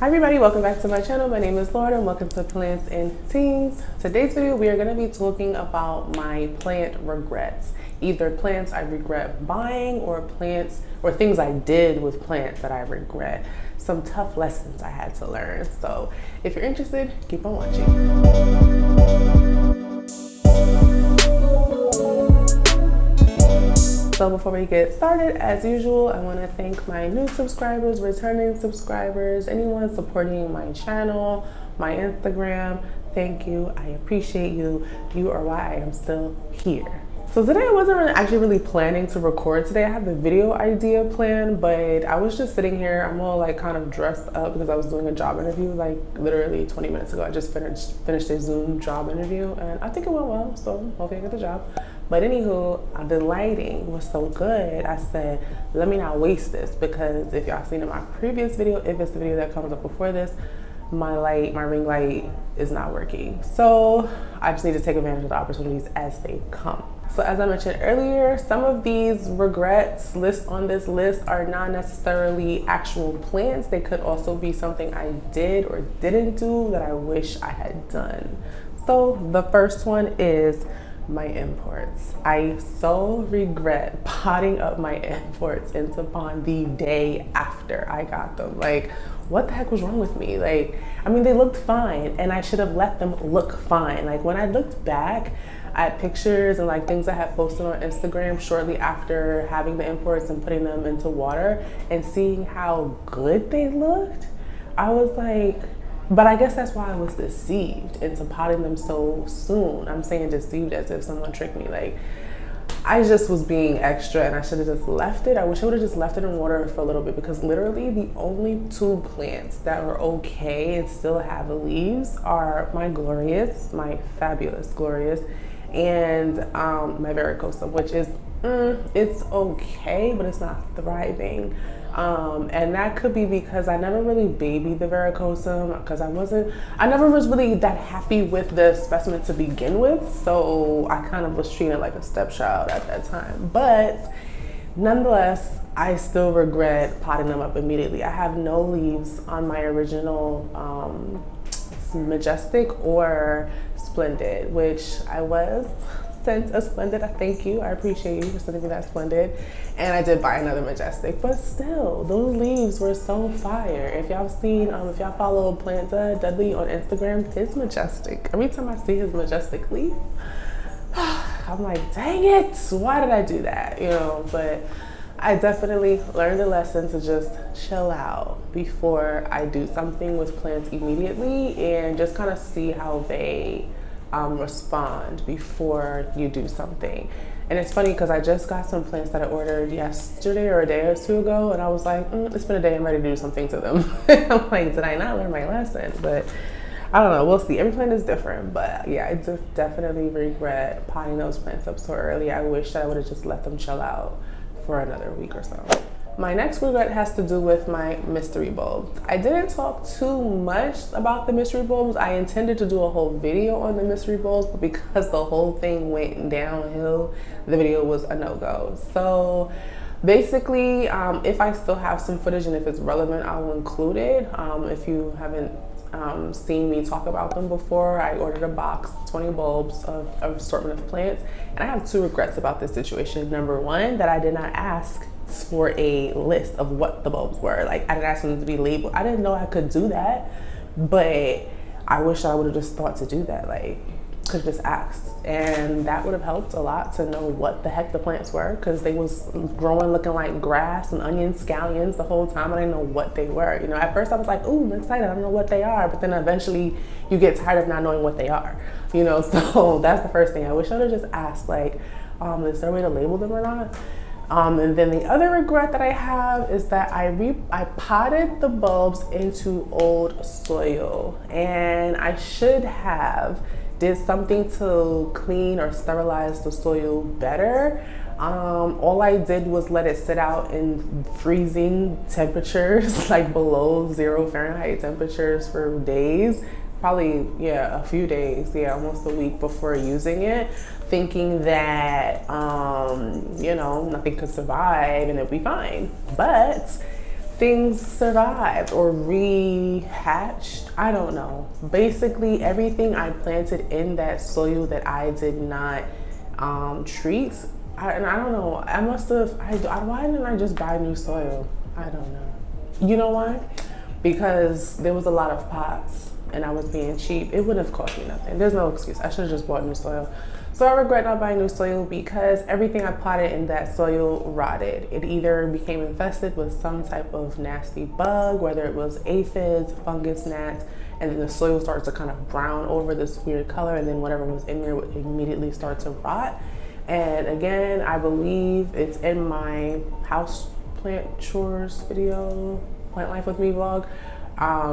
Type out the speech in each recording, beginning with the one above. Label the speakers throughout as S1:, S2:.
S1: Hi everybody, welcome back to my channel. My name is Lauren and welcome to Plants and Teens. Today's video we are going to be talking about my plant regrets. Either plants I regret buying or plants or things I did with plants that I regret. Some tough lessons I had to learn. So if you're interested, keep on watching. So before we get started, as usual, I want to thank my new subscribers, returning subscribers, anyone supporting my channel, my Instagram. Thank you. I appreciate you. You are why I am still here. So today I wasn't actually really planning to record today. I had the video idea planned, but I was just sitting here. I'm all like kind of dressed up because I was doing a job interview like literally 20 minutes ago. I just finished a Zoom job interview and I think it went well, so hopefully I get the job. But anywho, the lighting was so good. I said, let me not waste this, because if y'all seen in my previous video, if it's the video that comes up before this, my ring light is not working. So I just need to take advantage of the opportunities as they come. So as I mentioned earlier, some of these regrets listed on this list are not necessarily actual plants. They could also be something I did or didn't do that I wish I had done. So the first one is my imports. I so regret potting up my imports into pond the day after I got them. Like, what the heck was wrong with me? Like, I mean, they looked fine and I should have let them look fine. Like, when I looked back at pictures and like things I had posted on Instagram shortly after having the imports and putting them into water and seeing how good they looked, I was like, but I guess that's why I was deceived into potting them so soon. I'm saying deceived as if someone tricked me. Like, I just was being extra and I should have just left it. I wish I would have just left it in water for a little bit, because literally the only two plants that are okay and still have leaves are my glorious, my fabulous glorious, and my variecosa, which is, it's okay, but it's not thriving. And that could be because I never really babied the variecosa, because I never was really that happy with the specimen to begin with. So I kind of was treated like a stepchild at that time. But nonetheless, I still regret potting them up immediately. I have no leaves on my original Majestic or Splendid, which I was sent a Splendid. Thank you. I appreciate you for sending me that Splendid. And I did buy another Majestic, but still, those leaves were so fire. If y'all seen, if y'all follow Planta Dudley on Instagram, his Majestic, every time I see his Majestic leaf, I'm like, dang it, why did I do that? You know, but I definitely learned a lesson to just chill out before I do something with plants immediately, and just kind of see how they respond before you do something. And it's funny because I just got some plants that I ordered yesterday or a day or two ago, and I was like, it's been a day, I'm ready to do something to them. I'm like, did I not learn my lesson? But I don't know, we'll see. Every plant is different, but yeah, I definitely regret potting those plants up so early. I wish that I would have just let them chill out for another week or so. My next regret has to do with my mystery bulbs. I didn't talk too much about the mystery bulbs. I intended to do a whole video on the mystery bulbs, but because the whole thing went downhill, the video was a no-go. So basically, if I still have some footage and if it's relevant, I will include it. If you haven't seen me talk about them before, I ordered a box, 20 bulbs of assortment of plants, and I have two regrets about this situation. Number one, that I did not ask for a list of what the bulbs were. Like, I didn't ask them to be labeled. I didn't know I could do that, but I wish I would have just thought to do that. Like, could just asked, and that would have helped a lot to know what the heck the plants were, because they was growing looking like grass and onion scallions the whole time. I didn't know what they were. You know, at first I was like, ooh, I'm excited, I don't know what they are, but then eventually you get tired of not knowing what they are, you know. So that's the first thing. I wish I would have just asked, like, is there a way to label them or not? And then the other regret that I have is that I potted the bulbs into old soil, and I should have did something to clean or sterilize the soil better. All I did was let it sit out in freezing temperatures, like below 0 Fahrenheit temperatures for days. Probably, yeah, a few days, yeah, almost a week before using it, thinking that, you know, nothing could survive and it'd be fine. But things survived or rehatched. I don't know. Basically, everything I planted in that soil that I did not treat, and I don't know, I must have, why didn't I just buy new soil? I don't know. You know why? Because there was a lot of pots and I was being cheap. It wouldn't have cost me nothing. There's no excuse. I should have just bought new soil. So I regret not buying new soil because everything I potted in that soil rotted. It either became infested with some type of nasty bug, whether it was aphids, fungus, gnats, and then the soil starts to kind of brown over this weird color, and then whatever was in there would immediately start to rot. And again, I believe it's in my house plant chores video, Plant Life with Me vlog,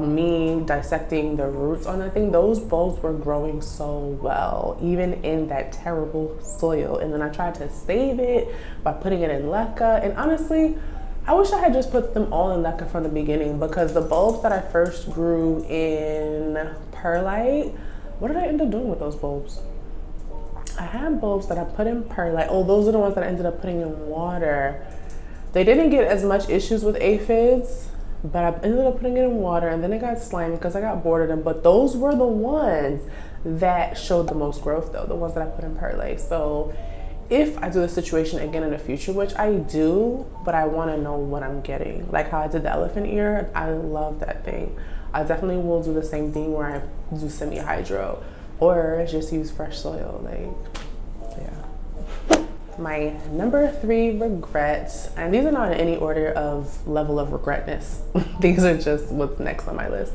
S1: me dissecting the roots on that thing. Those bulbs were growing so well, even in that terrible soil. And then I tried to save it by putting it in leca. And honestly, I wish I had just put them all in leca from the beginning, because the bulbs that I first grew in perlite, what did I end up doing with those bulbs? I had bulbs that I put in perlite. Oh, those are the ones that I ended up putting in water. They didn't get as much issues with aphids, but I ended up putting it in water, and then it got slimy because I got bored of them. But those were the ones that showed the most growth though, the ones that I put in perlite. So if I do the situation again in the future, which I do, but I want to know what I'm getting, like how I did the elephant ear, I love that thing. I definitely will do the same thing where I do semi-hydro or just use fresh soil, like, yeah. My number 3 regrets, and these are not in any order of level of regretness, these are just what's next on my list,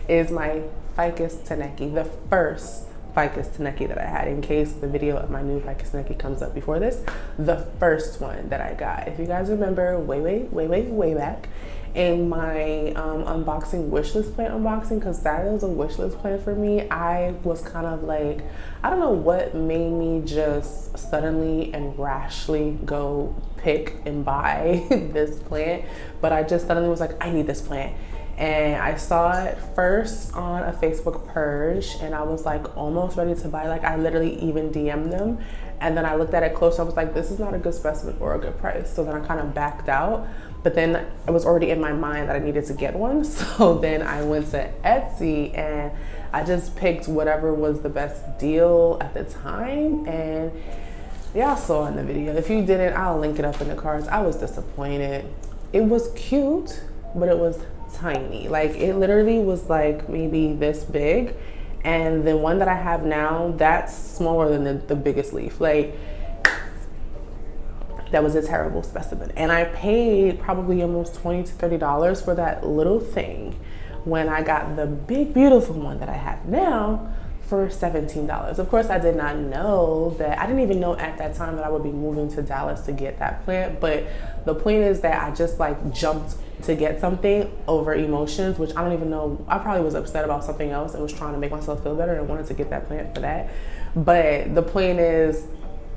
S1: is my ficus teneki, the first ficus teneki that I had, in case the video of my new ficus teneki comes up before this. The first one that I got, if you guys remember way back in my unboxing wishlist plant unboxing, because that was a wishlist plant for me. I was kind of like, I don't know what made me just suddenly and rashly go pick and buy this plant, but I just suddenly was like, I need this plant. And I saw it first on a Facebook purge, and I was like almost ready to buy. Like I literally even DM'd them, and then I looked at it closer. I was like, this is not a good specimen or a good price. So then I kind of backed out, but then it was already in my mind that I needed to get one. So then I went to Etsy and I just picked whatever was the best deal at the time. And y'all saw in the video. If you didn't, I'll link it up in the cards. I was disappointed. It was cute, but it was tiny. Like it literally was like maybe this big, and the one that I have now, that's smaller than the biggest leaf. Like that was a terrible specimen, and I paid probably almost $20 to $30 for that little thing, when I got the big beautiful one that I have now for $17. Of course, I did not know that. I didn't even know at that time that I would be moving to Dallas to get that plant. But the point is that I just like jumped to get something over emotions, which I don't even know. I probably was upset about something else and was trying to make myself feel better and wanted to get that plant for that. But the point is,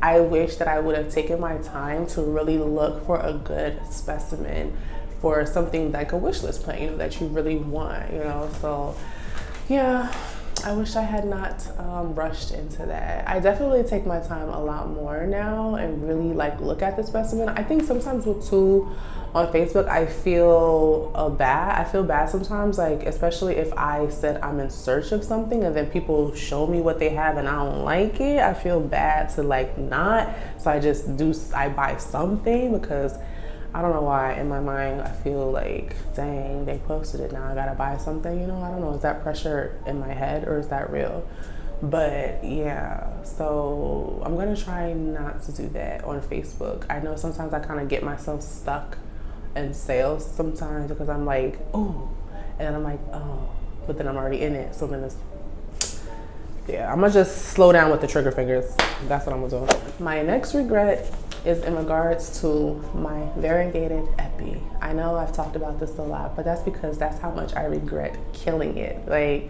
S1: I wish that I would have taken my time to really look for a good specimen for something like a wish list plant, you know, that you really want, you know. So yeah, I wish I had not rushed into that. I definitely take my time a lot more now and really like look at the specimen. I think sometimes with too on Facebook, I feel bad. I feel bad sometimes, like especially if I said I'm in search of something and then people show me what they have and I don't like it. I feel bad to like not. So I buy something because I don't know why in my mind I feel like, dang, they posted it, now I gotta buy something, you know. I don't know, is that pressure in my head or is that real? But yeah, so I'm gonna try not to do that on Facebook. I know sometimes I kind of get myself stuck in sales sometimes because I'm like, oh, and then I'm like, oh, but then I'm already in it. So then it's, yeah, I'm gonna just slow down with the trigger fingers. That's what I'm gonna do. My next regret is in regards to my variegated epi. I know I've talked about this a lot, but that's because that's how much I regret killing it. Like,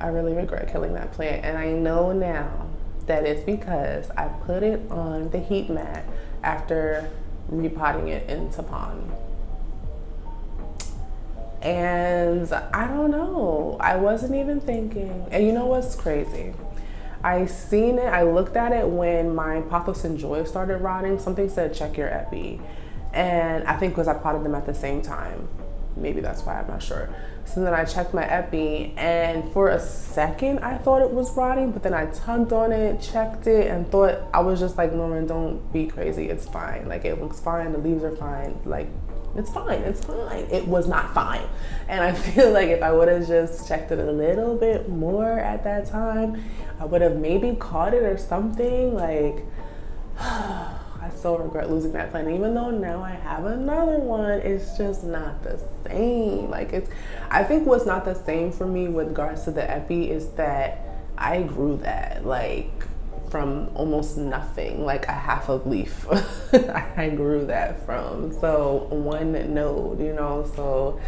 S1: I really regret killing that plant. And I know now that it's because I put it on the heat mat after repotting it into pond. And I don't know, I wasn't even thinking. And you know what's crazy? I looked at it when my Pothos and Joy started rotting. Something said check your epi. And I think because I potted them at the same time. Maybe that's why, I'm not sure. So then I checked my epi, and for a second I thought it was rotting, but then I tugged on it, checked it, and thought, I was just like, Lauren, don't be crazy, it's fine. Like, it looks fine, the leaves are fine, like, it's fine, it's fine. It was not fine. And I feel like if I would have just checked it a little bit more at that time, I would have maybe caught it or something. Like, I so regret losing that plant. Even though now I have another one, it's just not the same. Like, I think what's not the same for me with regards to the epi is that I grew that, like, from almost nothing, like a half a leaf. I grew that from, so one node, you know, so,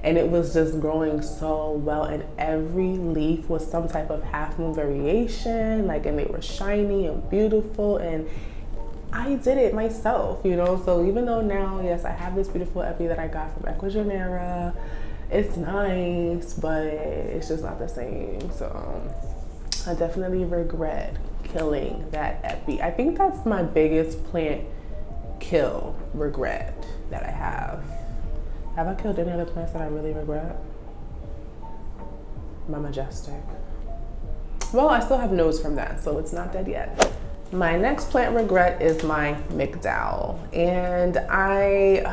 S1: and it was just growing so well, and every leaf was some type of half moon variation, like, and they were shiny and beautiful, and I did it myself, you know. So even though now, yes, I have this beautiful epi that I got from Ecuagenera, it's nice, but it's just not the same. So I definitely regret killing that epi. I think that's my biggest plant kill regret that I have. Have I killed any other plants that I really regret? My Majestic. Well, I still have nodes from that, so it's not dead yet. My next plant regret is my McDowell. And how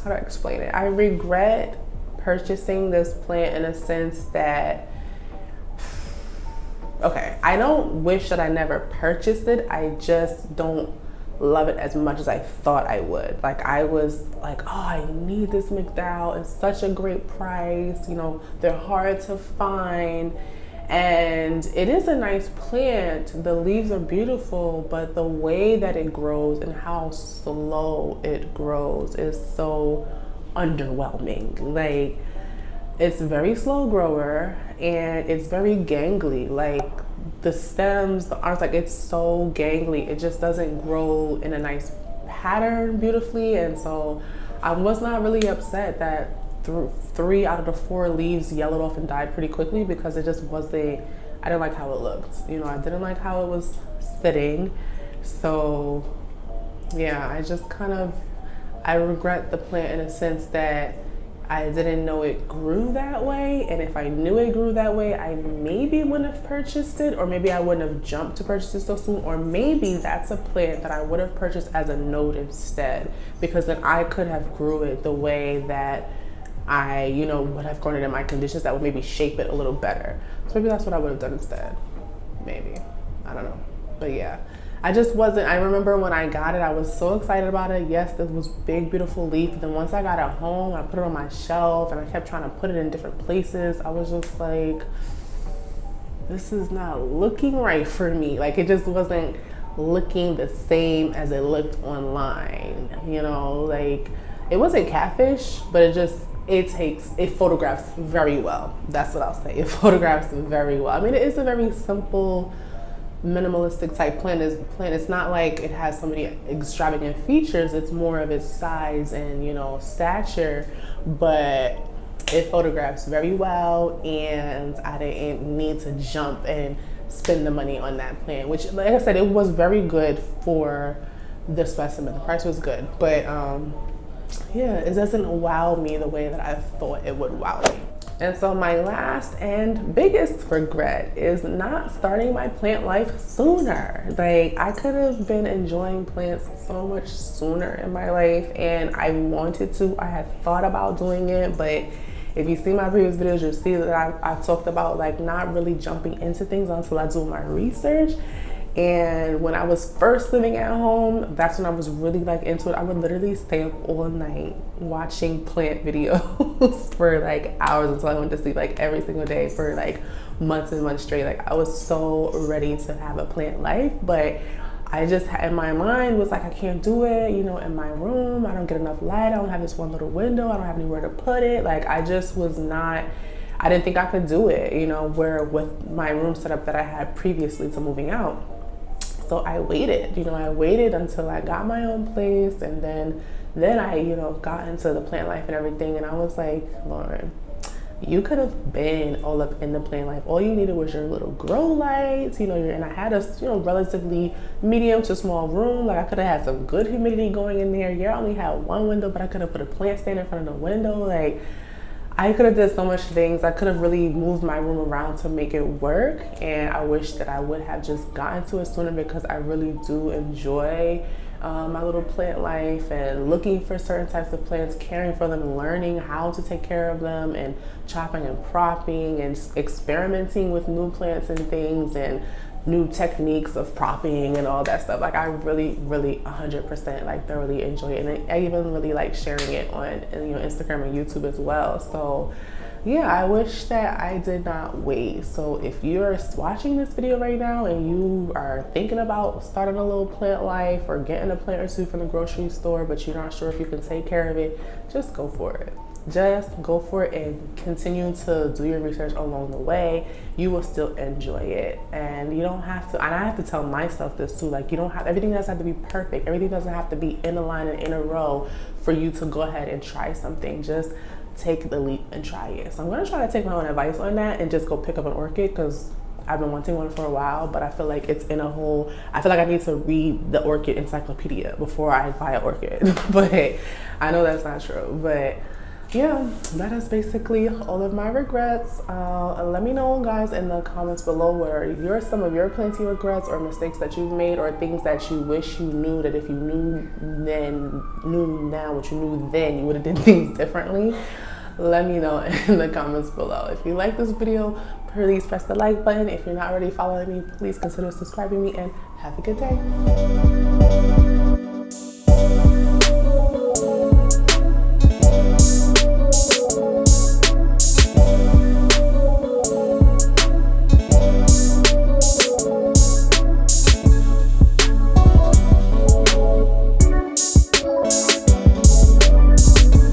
S1: do I explain it? I regret purchasing this plant in a sense that, okay, I don't wish that I never purchased it. I just don't love it as much as I thought I would. Like, I was like, oh, I need this McDowell. It's such a great price. You know, they're hard to find. And it is a nice plant. The leaves are beautiful, but the way that it grows and how slow it grows is so underwhelming. Like, it's a very slow grower and it's very gangly. Like, the stems, the arms, like, it's so gangly. It just doesn't grow in a nice pattern beautifully. And so I was not really upset that 3 out of the 4 leaves yellowed off and died pretty quickly, because it just wasn't, I didn't like how it looked. You know, I didn't like how it was sitting. So yeah, I just kind of, I regret the plant in a sense that I didn't know it grew that way. And if I knew it grew that way, I maybe wouldn't have purchased it, or maybe I wouldn't have jumped to purchase it so soon, or maybe that's a plant that I would have purchased as a node instead, because then I could have grew it the way that I, you know, would have grown it in my conditions that would maybe shape it a little better. So maybe that's what I would have done instead. Maybe. I don't know. But yeah, I just wasn't, I remember when I got it, I was so excited about it. Yes, this was big, beautiful leaf. And then once I got it home, I put it on my shelf and I kept trying to put it in different places. I was just like, this is not looking right for me. Like, it just wasn't looking the same as it looked online. You know, like, it wasn't catfish, but it photographs very well. That's what I'll say. It photographs very well. I mean, it is a very simple, minimalistic type plant. It's not like it has so many extravagant features. It's more of its size and, you know, stature, but it photographs very well, and I didn't need to jump and spend the money on that plant, which, like I said, it was very good for the specimen. The price was good, but yeah, it doesn't wow me the way that I thought it would wow me. And so my last and biggest regret is not starting my plant life sooner. Like, I could have been enjoying plants so much sooner in my life, and I wanted to. I had thought about doing it, but if you see my previous videos, you'll see that I talked about, like, not really jumping into things until I do my research. And when I was first living at home, that's when I was really, like, into it. I would literally stay up all night watching plant videos for, like, hours until I went to sleep, like, every single day for, like, months and months straight. Like, I was so ready to have a plant life, but I just, in my mind, was like, I can't do it, you know, in my room. I don't get enough light. I don't have this one little window. I don't have anywhere to put it. Like, I just was not, I didn't think I could do it, you know, where with my room setup that I had previously to moving out. So I waited, you know, I waited until I got my own place, and then I, you know, got into the plant life and everything. And I was like, Lauren, you could have been all up in the plant life. All you needed was your little grow lights, you know, and I had a, you know, relatively medium to small room. Like I could have had some good humidity going in there. Yeah, I only had one window, but I could have put a plant stand in front of the window. Like I could have did so much things. I could have really moved my room around to make it work. And I wish that I would have just gotten to it sooner, because I really do enjoy my little plant life and looking for certain types of plants, caring for them, learning how to take care of them, and chopping and propping and just experimenting with new plants and things and new techniques of propping and all that stuff. Like I really 100% like thoroughly enjoy it, and I even really like sharing it on, you know, Instagram and YouTube as well. So yeah, I wish that I did not wait. So if you're watching this video right now and you are thinking about starting a little plant life or getting a plant or two from the grocery store, but you're not sure if you can take care of it, just go for it. Just go for it and continue to do your research along the way. You will still enjoy it, and you don't have to, and I have to tell myself this too, like you don't have, everything doesn't have to be perfect. Everything doesn't have to be in a line and in a row for you to go ahead and try something. Just take the leap and try it. So I'm going to try to take my own advice on that and just go pick up an orchid, because I've been wanting one for a while, but I feel like it's in a whole, I feel like I need to read the orchid encyclopedia before I buy an orchid. But I know that's not true. But yeah, that is basically all of my regrets. Let me know, guys, in the comments below what are some of your planting regrets or mistakes that you've made, or things that you wish you knew, that if you knew now what you knew then, you would have done things differently. Let me know in the comments below. If you like this video, please press the like button. If you're not already following me, please consider subscribing me, and have a good day.